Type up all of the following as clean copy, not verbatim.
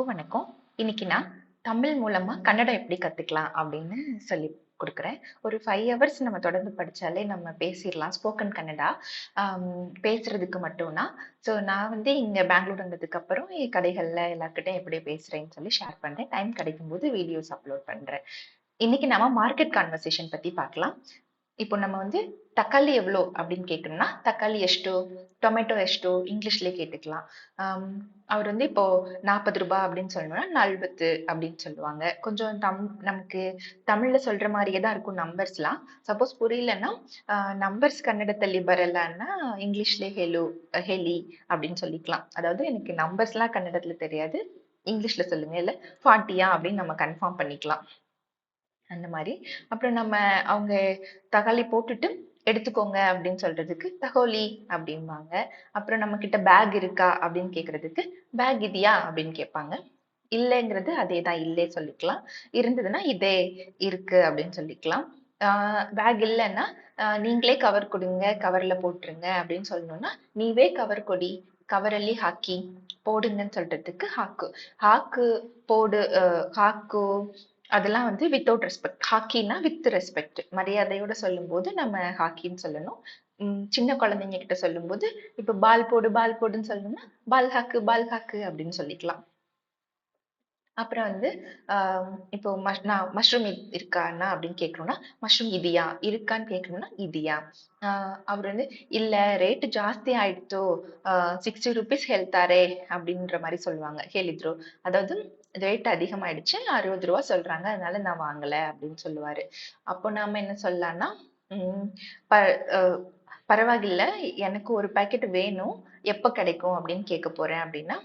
வணக்கம். இன்னைக்கு நான் தமிழ் மூலமா கன்னடம் எப்படி கத்துக்கலாம் அப்படின்னு சொல்லி கொடுக்குறேன். ஒரு 5 ஹவர்ஸ் நம்ம தொடர்ந்து படிச்சாலே நம்ம பேசிடலாம். ஸ்போக்கன் கன்னடா பேசுறதுக்கு மட்டும்னா. ஸோ நான் வந்து இங்க பெங்களூர் வந்ததுக்கு அப்புறம் என் கடைகள்ல எல்லார்கிட்டயும் எப்படி பேசுறேன்னு சொல்லி ஷேர் பண்றேன். டைம் கிடைக்கும்போது வீடியோஸ் அப்லோட் பண்றேன். இன்னைக்கு நம்ம மார்க்கெட் கான்வர்சேஷன் பத்தி பார்க்கலாம். இப்போ நம்ம வந்து தக்காளி எவ்வளோ அப்படின்னு கேட்கணும்னா தக்காளி எஷ்டோ, டொமேட்டோ எஷ்டோ இங்கிலீஷ்லயே கேட்டுக்கலாம். அவர் வந்து இப்போ 40 ரூபாய் அப்படின்னு சொல்லணும்னா நல்வத்து அப்படின்னு சொல்லுவாங்க. கொஞ்சம் நமக்கு தமிழ்ல சொல்ற மாதிரியே தான் இருக்கும் நம்பர்ஸ்லாம். சப்போஸ் புரியலன்னா நம்பர்ஸ் கன்னடத்தில் பரலன்னா இங்கிலீஷ்ல ஹெலோ, ஹெலி அப்படின்னு சொல்லிக்கலாம். அதாவது எனக்கு நம்பர்ஸ்லாம் கன்னடத்துல தெரியாது, இங்கிலீஷ்ல சொல்லுங்க, இல்ல ஃபார்ட்டியா அப்படின்னு நம்ம கன்ஃபார்ம் பண்ணிக்கலாம். அந்த மாதிரி. அப்புறம் நம்ம அவங்க தக்காளி போட்டுட்டு எடுத்துக்கோங்க அப்படின்னு சொல்றதுக்கு தகோலி அப்படிம்பாங்க. அப்புறம் நம்ம கிட்ட பேக் இருக்கா அப்படின்னு கேக்குறதுக்கு பேக் இதியா அப்படின்னு கேட்பாங்க. இல்லைங்கிறது அதே தான், இல்லே சொல்லிக்கலாம். இருந்ததுன்னா இதே இருக்கு அப்படின்னு சொல்லிக்கலாம். பேக் இல்லைன்னா நீங்களே கவர் கொடுங்க, கவர்ல போட்டுருங்க அப்படின்னு சொல்லணும்னா நீவே கவர் கொடி, கவரல்லி ஹாக்கி போடுங்கன்னு சொல்றதுக்கு ஹாக்கு. ஹாக்கு போடு, ஹாக்கு அதெல்லாம் வந்து வித்தவுட் ரெஸ்பெக்ட். ஹாக்கினா வித் ரெஸ்பெக்ட், மரியாதையோட சொல்லும் போது நம்ம ஹாக்கின்னு சொல்லணும். சின்ன குழந்தைங்க கிட்ட சொல்லும் போது இப்ப பால் போடு பால் போடுன்னு சொல்லணும்னா பால் ஹாக்கு அப்படின்னு சொல்லிக்கலாம். அப்புறம் வந்து இப்போ நான் மஷ்ரூம் இருக்காண்ணா அப்படின்னு கேட்கணும்னா மஷ்ரூம் இதியா, இருக்கான்னு கேட்கணும்னா இதியா. அவர் வந்து இல்ல ரேட்டு ஜாஸ்தி ஆயிடுத்தோ, 60 ருபீஸ் ஹெல்த்தாரே அப்படின்ற மாதிரி சொல்லுவாங்க. ஹேலித்ரோ, அதாவது ரேட் அதிகமாயிடுச்சு, 60 ரூபா சொல்றாங்க, அதனால நான் வாங்கல அப்படின்னு சொல்லுவாரு. அப்போ நாம என்ன சொல்லலாம்னா ப பரவாயில்ல, எனக்கு ஒரு பாக்கெட் வேணும், எப்ப கிடைக்கும் அப்படின்னு கேட்க போறேன் அப்படின்னா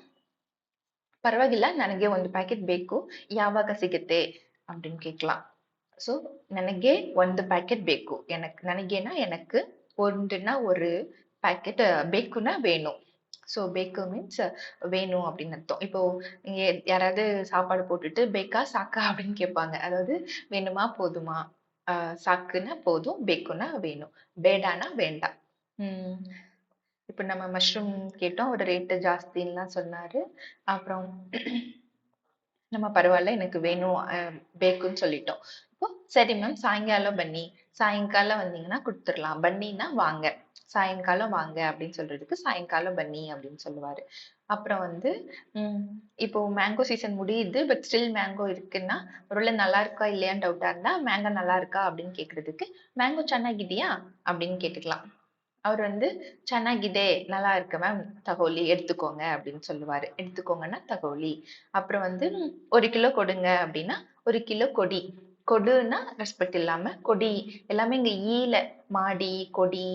ಪರವಾಗಿಲ್ಲ, ನನಗೆ ಒಂದು ಪ್ಯಾಕೆಟ್ ಬೇಕು, ಯಾವಾಗ ಸಿಗುತ್ತೆ அப்படின்னு கேட்கலாம். ஸோ ನನಗೆ ಒಂದು ಪ್ಯಾಕೆಟ್ ಬೇಕು, ನನಗೇனா எனக்கு, ஒன்றுனா ஒரு பாக்கெட், பேக்குன்னா வேணும். ஸோ பேக்கு மீன்ஸ் வேணும் அப்படின்னு அர்த்தம். இப்போ இங்க யாராவது சாப்பாடு போட்டுட்டு பேக்கா சாக்கா அப்படின்னு கேட்பாங்க. அதாவது வேணுமா போதுமா, சாக்குன்னா போதும், பேக்குன்னா வேணும், பேடானா வேண்டாம். உம் இப்ப நம்ம மஷ்ரூம் கேட்டோம், ஒரு ரேட்டு ஜாஸ்தின்னுலாம் சொன்னாரு. அப்புறம் நம்ம பரவாயில்ல எனக்கு வேணும், பேக்குன்னு சொல்லிட்டோம். இப்போ சரி மேம், சாயங்காலம் பன்னி, சாயங்காலம் வந்தீங்கன்னா கொடுத்துடலாம். பன்னின்னா வாங்க, சாயங்காலம் வாங்க அப்படின்னு சொல்றதுக்கு சாயங்காலம் பன்னி அப்படின்னு சொல்லுவாரு. அப்புறம் வந்து இப்போ மேங்கோ சீசன் முடியுது, பட் ஸ்டில் மேங்கோ இருக்குன்னா ஒருவேளை நல்லா இருக்கா இல்லையான்னு டவுட்டா இருந்தா மேங்கோ நல்லா இருக்கா அப்படின்னு கேக்குறதுக்கு மேங்கோ சன்னாகிதியா அப்படின்னு கேட்டுக்கலாம். அவர் வந்து "ಚೆನ್ನಾಗಿದೆ, நல்லா இருக்கு மேம், தகோலி எடுத்துக்கோங்க" அப்படின்னு சொல்லுவாரு. எடுத்துக்கோங்கன்னா தகோலி. அப்புறம் வந்து 1 கிலோ கொடுங்க அப்படின்னா 1 கிலோ கொடி. கொடுன்னா ரெஸ்பெக்ட் இல்லாம கொடி, எல்லாமே இங்க ஈல, மாடி, கொடி,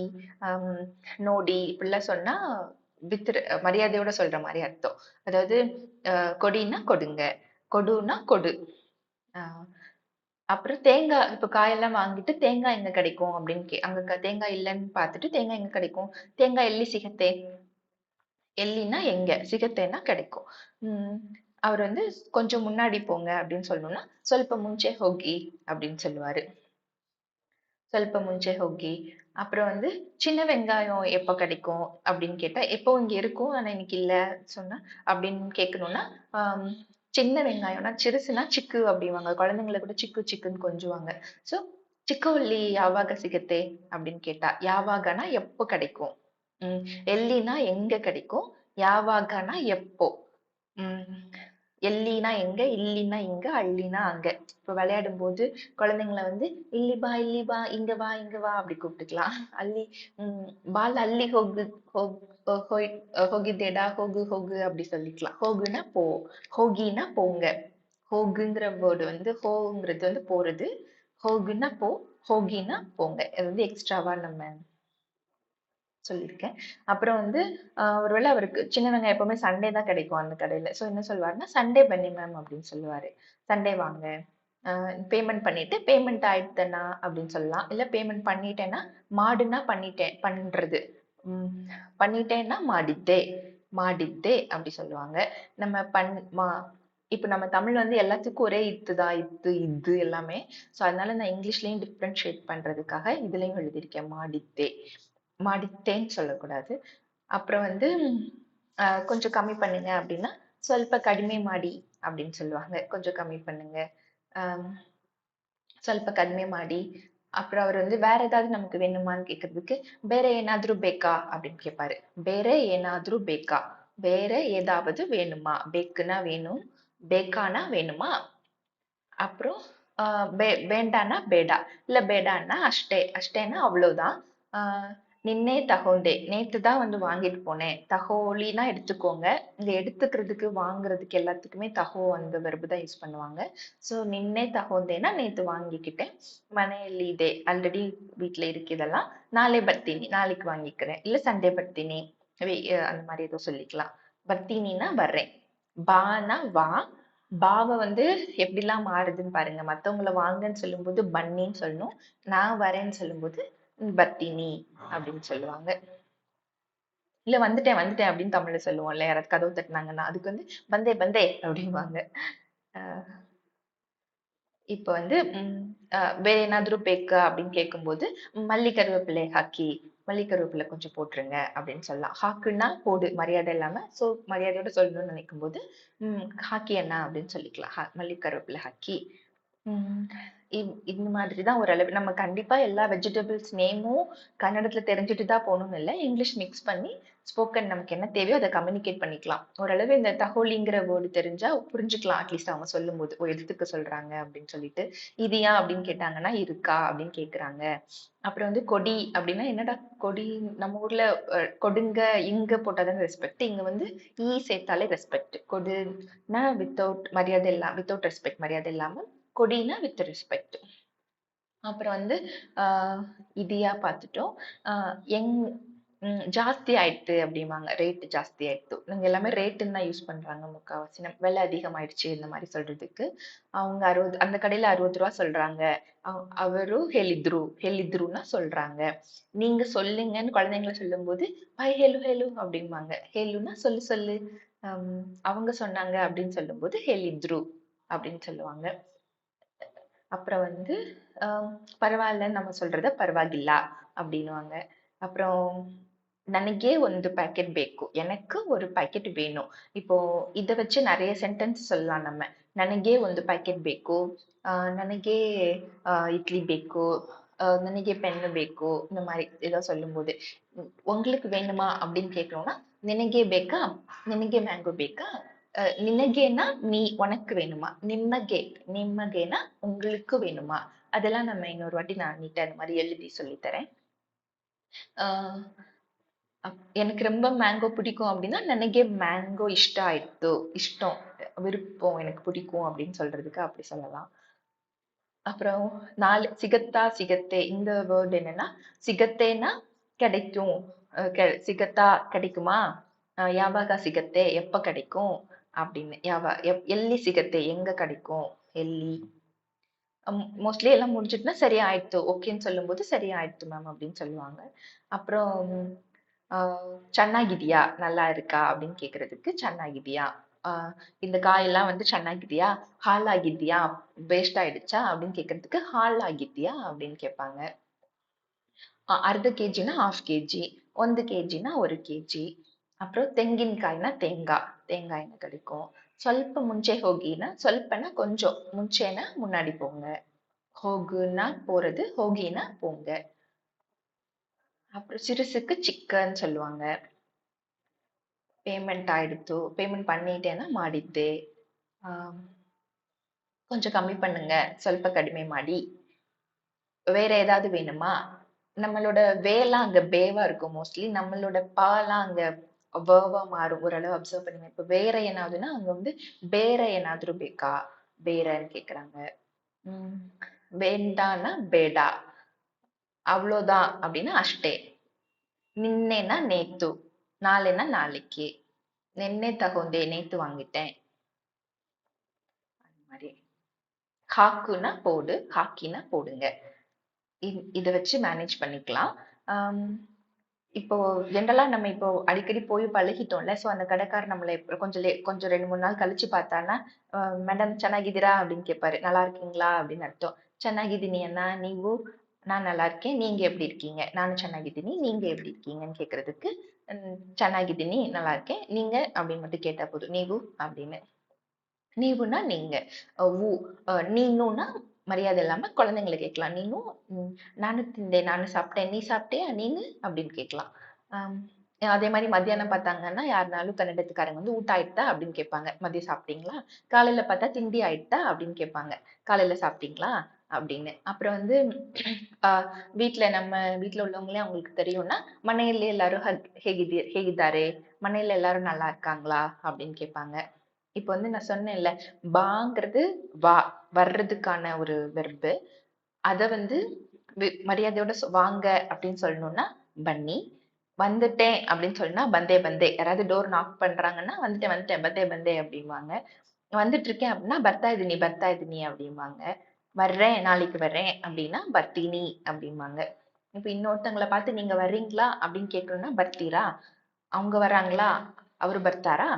ஹம், நோடி இப்படிலாம் சொன்னா வித் மரியாதையோட சொல்ற மாதிரி அர்த்தம். அதாவது கொடின்னா கொடுங்க, கொடுன்னா கொடு. ஆஹ் அப்புறம் தேங்காய், இப்ப காயெல்லாம் வாங்கிட்டு தேங்காய் எங்க கிடைக்கும் அப்படின்னு அங்க தேங்காய் இல்லைன்னு பார்த்துட்டு தேங்காய் எங்க கிடைக்கும், தேங்காய் எள்ளி சிகத்தே, எள்ளினா எங்க, சிகத்தேன்னா கிடைக்கும். உம் அவர் வந்து கொஞ்சம் முன்னாடி போங்க அப்படின்னு சொல்லணும்னா ಸ್ವಲ್ಪ ಮುಂಚೆ ಹೋಗಿ அப்படின்னு சொல்லுவாரு. ಸ್ವಲ್ಪ ಮುಂಚೆ ಹೋಗಿ. அப்புறம் வந்து சின்ன வெங்காயம் எப்ப கிடைக்கும் அப்படின்னு கேட்டா, எப்போ இங்க இருக்கும் ஆனா இன்னைக்கு இல்ல சொன்னா அப்படின்னு கேட்கணும்னா சின்ன வெங்காயம்னா சிறுசுனா சிக்கு அப்படிவாங்க. குழந்தைங்களை கூட சிக்கு சிக்குன்னு கொஞ்சுவாங்க. சோ சிக்கவள்ளி யாவாக சிகத்தே அப்படின்னு கேட்டா, யாவாகனா எப்போ கிடைக்கும். உம் எல்லினா எங்க கிடைக்கும், யாவாகனா எப்போ. உம் எல்லினா எங்க, இல்லினா இங்க, அள்ளினா அங்க. இப்ப விளையாடும் போது குழந்தைங்களை வந்து இல்லி பா இங்க வா இங்க வா அப்படி கூப்பிட்டுக்கலாம். அள்ளி பால் அள்ளி ஹோகு, ஹோக் ஹோய் ஹோகிதேடா, ஹோகு ஹோகு அப்படி சொல்லிக்கலாம். ஹோகுனா போ, ஹோகினா போங்க. ஹோகுங்கிற வேர்டு வந்து ஹோங்கிறது வந்து போறது, ஹோகுனா போ, ஹோகினா போங்க. இது வந்து எக்ஸ்ட்ராவா நம்ம சொல்லியிருக்கேன். அப்புறம் வந்து ஒருவேளை அவருக்கு சின்ன வெங்காயம் எப்பவுமே சண்டே தான் கிடைக்கும் அந்த கடையில. சோ என்ன சொல்லுவாருன்னா சண்டே பன்னி மேம் அப்படின்னு சொல்லுவாரு. சண்டே வாங்க, பேமெண்ட் பண்ணிட்டு பேமெண்ட் ஆயிடுத்தேனா அப்படின்னு சொல்லலாம். இல்ல பேமெண்ட் பண்ணிட்டேன்னா, மாடுன்னா பண்ணிட்டேன் பண்றது, உம் பண்ணிட்டேன்னா மாடித்தே, மாடித்தே அப்படி சொல்லுவாங்க. நம்ம இப்ப நம்ம தமிழ் வந்து எல்லாத்துக்கும் ஒரே இத்துதான், இத்து இது எல்லாமே. சோ அதனால நான் இங்கிலீஷ்லயும் டிஃபரன்ஷியேட் பண்றதுக்காக இதுலயும் எழுதியிருக்கேன் மாடித்தே. மாடித்தேன்னு சொல்லக்கூடாது. அப்புறம் வந்து கொஞ்சம் கம்மி பண்ணுங்க அப்படின்னா ಸ್ವಲ್ಪ ಕಡಿಮೆ ಮಾಡಿ அப்படின்னு சொல்லுவாங்க. கொஞ்சம் கம்மி பண்ணுங்க. ஆம், ಸ್ವಲ್ಪ ಕಡಿಮೆ ಮಾಡಿ. அப்புறம் அவர் வந்து வேற ஏதாவது நமக்கு வேணுமான்னு கேட்கறதுக்கு ಬೇರೆ ಏನಾದ್ರೂ ಬೇಕಾ அப்படின்னு கேட்பாரு. ಬೇರೆ ಏನಾದ್ರೂ ಬೇಕಾ, வேற ஏதாவது வேணுமா, பேக்குனா வேணும், பேக்கானா வேணுமா. அப்புறம் வேண்டான்னா பேடா, இல்ல பேடான்னா அஷ்டே, அஷ்டேன்னா அவ்வளவுதான். நின்னே தகோண்டே, நேத்து தான் வந்து வாங்கிட்டு போனேன். தகோலினா எடுத்துக்கோங்க. இங்க எடுத்துக்கிறதுக்கு வாங்குறதுக்கு எல்லாத்துக்குமே தகோ அந்த வெர்பு தான் யூஸ் பண்ணுவாங்க. ஸோ நின்னே தகோண்டேனா நேத்து வாங்கிக்கிட்டேன். மனைಯಲ್ಲಿ ಇದೆ, ஆல்ரெடி வீட்ல இருக்கு இதெல்லாம். நாளை பர்த்தினி, நாளைக்கு வாங்கிக்கிறேன். இல்ல சண்டே பர்த்தினி, அந்த மாதிரி ஏதோ சொல்லிக்கலாம். பர்த்தினினா வர்றேன். பானா வா. பாவ வந்து எப்படிலாம் மாறுதுன்னு பாருங்க. மத்தவங்கள வாங்கன்னு சொல்லும்போது பன்னின்னு சொல்லணும். நான் வரேன்னு சொல்லும்போது பத்தினி அப்படின்னு சொல்லுவாங்க. இல்ல வந்துட்டேன் வந்துட்டேன் அப்படின்னு தமிழ்ல சொல்லுவோம்ல, யாராவது கதவு தட்டினாங்கன்னா அதுக்கு வந்து பந்தே பந்தே அப்படிம்பாங்க. அஹ் இப்ப வந்து வேற ஏனாದ್ರೂ ಬೇಕಾ அப்படின்னு கேட்கும்போது மல்லி கருவேப்பிலை ஹாக்கி, மல்லி கருவேப்பிலை கொஞ்சம் போட்டுருங்க அப்படின்னு சொல்லலாம். ஹாக்குன்னா போடு, மரியாதை இல்லாம. சோ மரியாதையோட சொல்லணும்னு நினைக்கும் போது ஹாக்கி அண்ணா அப்படின்னு சொல்லிக்கலாம். மல்லி கருவேப்பிலை ஹாக்கி. ம். இந்த மாதிரி தான் ஓரளவு. நம்ம கண்டிப்பா எல்லா வெஜிடபிள்ஸ் நேமும் கன்னடத்துல தெரிஞ்சுட்டு தான் போகணும்னு இல்ல. இங்கிலீஷ் மிக்ஸ் பண்ணி ஸ்போக்கன் நமக்கு என்ன தேவையோ அத கம்யூனிகேட் பண்ணிக்கலாம். ஓரளவு இந்த தகோலிங்கிற வேர்டு தெரிஞ்சா புரிஞ்சுக்கலாம். அட்லீஸ்ட் அவங்க சொல்லும்போது, ஓ எதுக்கு சொல்றாங்க அப்படின்னு சொல்லிட்டு. "இதியா?" அப்படின்னு கேட்டாங்கன்னா, "இருக்கா?" அப்படின்னு கேக்குறாங்க. அப்புறம் வந்து கொடி அப்படின்னா, என்னடா கொடி, நம்ம ஊர்ல கொடுங்க, இங்க போட்டா தானே ரெஸ்பெக்ட். இங்க வந்து சேர்த்தாலே ரெஸ்பெக்ட். கொடுன்னா வித்தவுட் மரியாதை வித்தவுட் ரெஸ்பெக்ட், மரியாதை இல்லாம. கொடினா வித் ரெஸ்பெக்ட். அப்புறம் வந்து இடியா பார்த்துட்டோம். எங் ஜாஸ்தி ஆயிடுத்து அப்படிம்பாங்க. ரேட் ஜாஸ்தி ஆயிடுத்து. இவங்க எல்லாமே ரேட்டுன்னு தான் யூஸ் பண்றாங்க முக்காவாசி. விலை அதிகமாயிடுச்சு இந்த மாதிரி சொல்றதுக்கு. அவங்க 60, அந்த கடையில ₹60 சொல்றாங்க. அவரு ஹெலித்ரு, ஹெலித்ருன்னா சொல்றாங்க. நீங்க சொல்லுங்கன்னு குழந்தைங்கள சொல்லும்போது ஹேலு ஹேலு அப்படிம்பாங்க. ஹேலுன்னா சொல்லு சொல்லு. அவங்க சொன்னாங்க அப்படின்னு சொல்லும்போது ஹெலித்ரு அப்படின்னு சொல்லுவாங்க. அப்புறம் வந்து பரவாயில்லன்னு நம்ம சொல்றத பரವಾಗಿಲ್ಲ அப்படின்னுவாங்க. அப்புறம் ನನಗೆ ಒಂದು ಪ್ಯಾಕೆಟ್ ಬೇಕು, எனக்கு ஒரு பாக்கெட் வேணும். இப்போ இத வச்சு நிறைய சென்டென்ஸ் சொல்லலாம் நம்ம. ನನಗೆ ಒಂದು ಪ್ಯಾಕೆಟ್ ಬೇಕು, ನನಗೆ இட்லி ಬೇಕು, ನನಗೆ பென்னு ಬೇಕು, இந்த மாதிரி ஏதோ சொல்லும்போது. உங்களுக்கு வேணுமா அப்படின்னு கேட்கணும்னா ನಿನಗೆ ಬೇಕಾ, ನಿನಗೆ மேங்கோ ಬೇಕಾ, நினகேனா நீ, உனக்கு வேணுமா, நிம்மகே, நிம்மகேனா உங்களுக்கு வேணுமா. அதெல்லாம் நம்ம இன்னொரு வாட்டி நான் நீட்டா இந்த மாதிரி எழுதி சொல்லித்தரேன். ஆஹ் எனக்கு ரொம்ப மேங்கோ பிடிக்கும் அப்படின்னா ನನಗೆ மேங்கோ இஷ்ட ஆயிடுத்து, இஷ்டம் விருப்பம், எனக்கு பிடிக்கும் அப்படின்னு சொல்றதுக்கு அப்படி சொல்லலாம். அப்புறம் சிகத்தா சிகத்தே, இந்த வேர்ட் என்னன்னா சிகத்தேனா கிடைக்கும், சிகத்தா கிடைக்குமா, யாவாக சிகத்தே எப்ப கிடைக்கும் அப்படின்னு. எல்லி சிகத்தே எங்க கிடைக்கும், எல்லி. மோஸ்ட்லி எல்லாம் முடிஞ்சிட்டுனா சரி ஆயிடுத்து, ஓகேன்னு சொல்லும்போது சரி ஆயிடுத்து மேம் அப்படின்னு சொல்லுவாங்க. அப்புறம் சன்னாகிதியா, நல்லா இருக்கா அப்படின்னு கேக்குறதுக்கு சன்னாகிதியா. இந்த காயெல்லாம் வந்து சன்னாகிதியா, ஹால் ஆகித்தியா, வேஸ்ட் ஆயிடுச்சா அப்படின்னு கேக்குறதுக்கு ஹால் ஆகித்தியா அப்படின்னு கேட்பாங்க. ಅರ್ಧ ಕೆಜಿನ ಹಾಫ್ ಕೆಜಿ, 1 ಕೆಜಿನ 1 ಕೆಜಿ. அப்புறம் தெங்கின்காய்னா தேங்காய், தேங்காய் எங்க கிடைக்கும். ಸ್ವಲ್ಪ ಮುಂಚೆ ಹೋಗಿனா, ಸ್ವಲ್ಪனா கொஞ்சம், ಮುಂಚೆனா முன்னாடி போங்க. ಹೋಗುனா போறது, ಹೋಗಿனா போங்க. அப்புறம் சிறுசுக்கு சிக்கன்னு சொல்லுவாங்க. பேமெண்ட் ஆயிடுத்து, பேமெண்ட் பண்ணிட்டேன்னா ಮಾಡಿದ್ದೆ. கொஞ்சம் கம்மி பண்ணுங்க, ಸ್ವಲ್ಪ ಕಡಿಮೆ ಮಾಡಿ. வேற ஏதாவது வேணுமா. நம்மளோட வேலாம் அங்க பேவா இருக்கும் மோஸ்ட்லி. நம்மளோட பாலாம் அங்க வேவா மாறும். ஓரளவு அப்சர்வ் பண்ணுங்க. இப்ப வேற என்னாதுன்னா அங்க வந்து ಬೇರೆ ಏನಾದ್ರೂ ಬೇಕಾ, ಬೇರೆன்னு கேக்குறாங்க. உம் வேண்டான்னா பேடா, அவ்வளோதான் அப்படின்னா அஷ்டே. நின்னேன்னா நேத்து, நாளைன்னா நாளைக்கு. நின்னே தகுந்தே, நேத்து வாங்கிட்டேன். அந்த மாதிரி. ஹாக்குனா போடு, ஹாக்கினா போடுங்க. இத வச்சு மேனேஜ் பண்ணிக்கலாம். இப்போ ஜென்ரலா நம்ம இப்போ அடிக்கடி போய் பழகிட்டோம்ல. சோ அந்த கடைக்காரர் நம்மள கொஞ்சம் 2, 3 நாள் கழிச்சு பார்த்தான்னா, மேடம் ಚೆನ್ನಾಗಿದ್ದೀರಾ அப்படின்னு கேட்பாரு. நல்லா இருக்கீங்களா அப்படின்னு அர்த்தம். ಚೆನ್ನಾಗಿದ್ದೀನಿ ಅಣ್ಣ, ನೀವು, நான் நல்லா இருக்கேன், நீங்க எப்படி இருக்கீங்க. நானும் ಚೆನ್ನಾಗಿದ್ದೀನಿ, நீங்க எப்படி இருக்கீங்கன்னு கேக்குறதுக்கு ಚೆನ್ನಾಗಿದ್ದೀನಿ, நல்லா இருக்கேன், நீங்க அப்படின்னு மட்டும் கேட்டா போதும். ನೀವು அப்படின்னு. நீவுனா நீங்க. ஊ நீனுன்னா மரியாதை இல்லாம குழந்தைங்கள கேட்கலாம். நீனும், நானும் திண்டேன், நானும் சாப்பிட்டேன். நீ சாப்பிட்டியா? நீனு? அப்படின்னு கேட்கலாம். ஆம். அதே மாரி மத்தியானம் பார்த்தாங்கன்னா, யாருனாலும் கன்னடத்துக்காரங்க வந்து "ஊட்ட ஆயிட்டா?" அப்படின்னு கேட்பாங்க. "மதியம் சாப்பிட்டீங்களா?" காலையில பார்த்தா "திண்டி ஆயிட்டா?" அப்படின்னு கேட்பாங்க. "காலையில சாப்பிட்டீங்களா?" அப்படின்னு. அப்புறம் வந்து அ நம்ம வீட்ல உள்ளவங்களே அவங்களுக்கு தெரியும்னா, "மனைಯಲ್ಲಿ எல்லாரும் ಹೇಗಿದ್ದಾರೆ? மனையில எல்லாரும் நல்லா இருக்காங்களா?" அப்படின்னு கேட்பாங்க. இப்ப வந்து நான் சொன்னேன்ல, பாங்கிறது வா வர்றதுக்கான ஒரு வெர்பு. அத வந்து மரியாதையோட வாங்க அப்படின்னு சொல்லணும்னா, பன்னி. வந்துட்டேன் அப்படின்னு சொன்னா, பந்தே பந்தே. யாராவது டோர் நாக் பண்றாங்கன்னா, வந்துட்டேன் வந்துட்டேன் பந்தே பந்தே அப்படிம்பாங்க. வந்துட்டு இருக்கேன் அப்படின்னா, பர்த்தா இதுனி பர்த்தா இதுனி அப்படிம்பாங்க. வர்றேன், நாளைக்கு வர்றேன் அப்படின்னா, பர்த்தினி அப்படிம்பாங்க. இப்ப இன்னொருத்தங்கள பார்த்து நீங்க வர்றீங்களா அப்படின்னு கேட்கணும்னா, பர்த்தீரா? அவங்க வர்றாங்களா? அவரு பர்த்தாரா?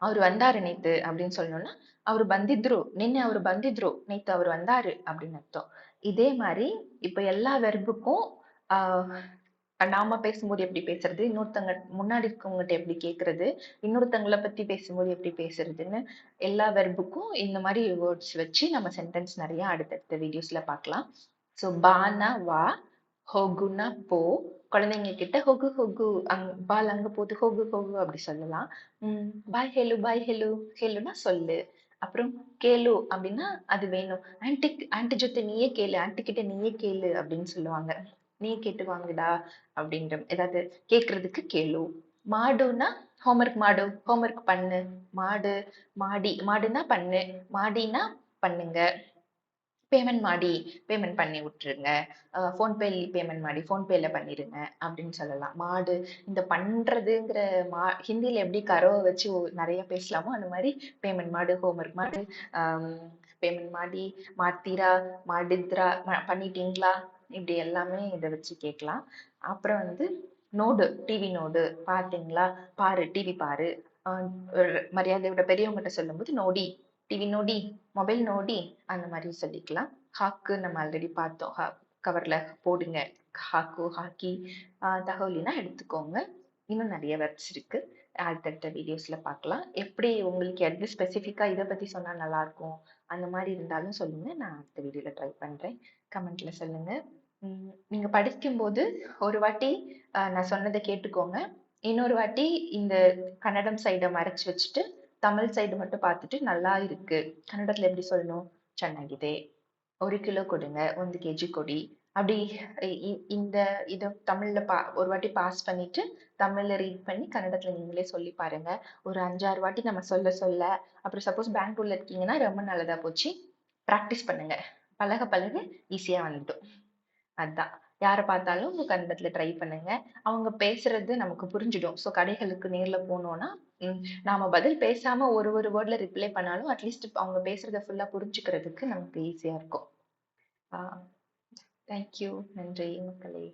அவரு வந்தாரு நேத்து அப்படின்னு சொல்லணும்னா, அவரு ಬಂದಿದ್ರು. நின்ன அவரு ಬಂದಿದ್ರು. நேத்து அவரு வந்தாரு அப்படின்னு அர்த்தம். இதே மாரி இப்ப எல்லா வெர்புக்கும் நாம பேசும்போது எப்படி பேசுறது, இன்னொருத்தங்க முன்னாடி இருக்கவங்ககிட்ட எப்படி கேட்கறது, இன்னொருத்தங்கள பத்தி பேசும்போது எப்படி பேசுறதுன்னு எல்லா வெர்புக்கும் இந்த மாரி வேர்ட்ஸ் வச்சு நம்ம சென்டென்ஸ் நெறைய அடுத்தடுத்த வீடியோஸ்ல பார்க்கலாம். ஸோ பானா வா, ஹோகுனா போ. குழந்தைங்க கிட்ட ஹொகு ஹொகு பால் அங்க போகுது ஹொகு ஹொகு அப்படி சொல்லலாம். பாய் ஹெலு பாய் ஹெலு. ஹெலுனா சொல்லு. அப்புறம் கேளு அப்படின்னா அது வேணும். ஆன்ட்டி ஜொத்த நீயே கேளு. ஆன்ட்டி கிட்ட நீயே கேளு அப்படின்னு சொல்லுவாங்க. நீ கேட்டு வாங்குடா அப்படின்ற ஏதாவது கேட்கறதுக்கு கேளு. மாடுன்னா ஹோம்ஒர்க் மாடு. ஹோம்ஒர்க் பண்ணு. மாடு, மாடி. மாடுன்னா பண்ணு. மாடின்னா பண்ணுங்க. பேமெண்ட் மாடி. பேமெண்ட் பண்ணி விட்டுருங்க. ஃபோன்பேல பேமெண்ட் மாடி. ஃபோன்பேல பண்ணிருங்க அப்படின்னு சொல்லலாம். மாடு இந்த பண்றதுங்கிற ஹிந்தில எப்படி கரோவ வச்சு நெறைய பேசலாமோ, அந்த மாரி பேமெண்ட் மாடு, ஹோம்ஒர்க் மாடு, அம் பேமெண்ட் மாடி, மாத்தீரா, ಮಾಡಿದ್ರಾ, பண்ணிட்டீங்களா? இப்படி எல்லாமே இத வச்சு கேட்கலாம். அப்புறம் வந்து நோடு, டிவி நோடு. பார்த்தீங்களா? பாரு, டிவி பாரு. அ மரியாதையோட பெரியவங்ககிட்ட சொல்லும்போது நோடி, டிவி நோடி, மொபைல் நோடி அந்த மாரி சொல்லிக்கலாம். ஹாக்கு நம்ம ஆல்ரெடி பார்த்தோம். கவர்ல போடுங்க. Hack, hockey. தகவலினா எடுத்துக்கோங்க. இன்னும் நெறைய வெர்ப்ஸ் இருக்கு. அடுத்தடுத்த வீடியோஸ்ல பார்க்கலாம். எப்படி உங்களுக்கு எது ஸ்பெசிஃபிக்கா இத பத்தி சொன்னா நல்லாருக்கும், அந்த மாரி இருந்தாலும் சொல்லுங்க. நான் அடுத்த வீடியோல ட்ரை பண்றேன். கமெண்ட்ல சொல்லுங்க. நீங்க படிக்கும்போது ஒரு வாட்டி நான் சொன்னத கேட்டுக்கோங்க. இன்னொரு வாட்டி இந்த கன்னடம் சைட மறைச்சு வச்சுட்டு, தமிழ் சைடு மட்டும் பார்த்துட்டு, நல்லா இருக்கு. கன்னடத்துல எப்படி சொல்லணும்? "ಚೆನ್ನಾಗಿದೆ. 1 கிலோ கொடுங்க. 1 கேஜி கொடி." அப்படி இந்த இத தமிழ்ல ஒரு வாட்டி பாஸ் பண்ணிட்டு, தமிழ்ல ரீட் பண்ணி, கன்னடத்துல நீங்களே சொல்லி பாருங்க. ஒரு 5, 6 வாட்டி நம்ம சொல்ல சொல்ல, அப்புறம் சப்போஸ் பெங்களூர்ல இருக்கீங்கன்னா, ரொம்ப நல்லதா போச்சு. பிராக்டிஸ் பண்ணுங்க. பழக பழக ஈஸியா வந்துடும். அதான். யார பார்த்தாலும் கன்னடத்துல ட்ரை பண்ணுங்க. அவங்க பேசுறது நமக்கு புரிஞ்சிடும். ஸோ கடைகளுக்கு நேர்ல போனோம்னா, ம் நாம பதில் பேசாம ஒரு ஒரு வேர்ட்ல ரிப்ளை பண்ணாலும், அட்லீஸ்ட் அவங்க பேசுறத ஃபுல்லா புரிஞ்சுக்கிறதுக்கு நமக்கு ஈஸியா இருக்கும். ஆ தேங்க் யூ. நன்றி மக்களே.